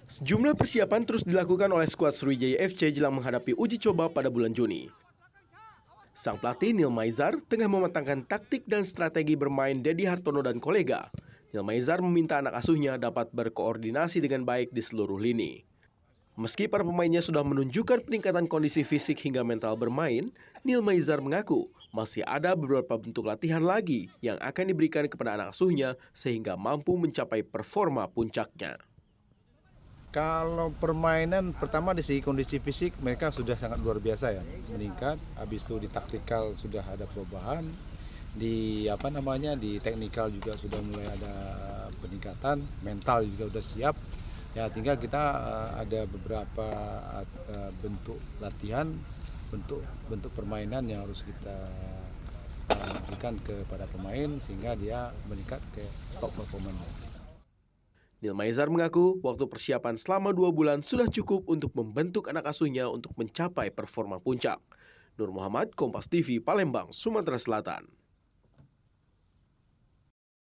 Sejumlah persiapan terus dilakukan oleh skuad Sriwijaya FC jelang menghadapi uji coba pada bulan Juni. Sang pelatih Neil Maizar tengah mematangkan taktik dan strategi bermain Dedi Hartono dan kolega. Neil Maizar meminta anak asuhnya dapat berkoordinasi dengan baik di seluruh lini. Meski para pemainnya sudah menunjukkan peningkatan kondisi fisik hingga mental bermain, Neil Maizar mengaku masih ada beberapa bentuk latihan lagi yang akan diberikan kepada anak asuhnya sehingga mampu mencapai performa puncaknya. Kalau permainan pertama di segi kondisi fisik mereka sudah sangat luar biasa ya, meningkat. Habis itu di taktikal sudah ada perubahan, di di teknikal juga sudah mulai ada peningkatan, mental juga sudah siap. Ya tinggal kita ada beberapa bentuk latihan, bentuk permainan yang harus kita berikan kepada pemain sehingga dia meningkat ke top performance. Neil Maizar mengaku waktu persiapan selama 2 bulan sudah cukup untuk membentuk anak asuhnya untuk mencapai performa puncak. Nur Muhammad, Kompas TV, Palembang, Sumatera Selatan.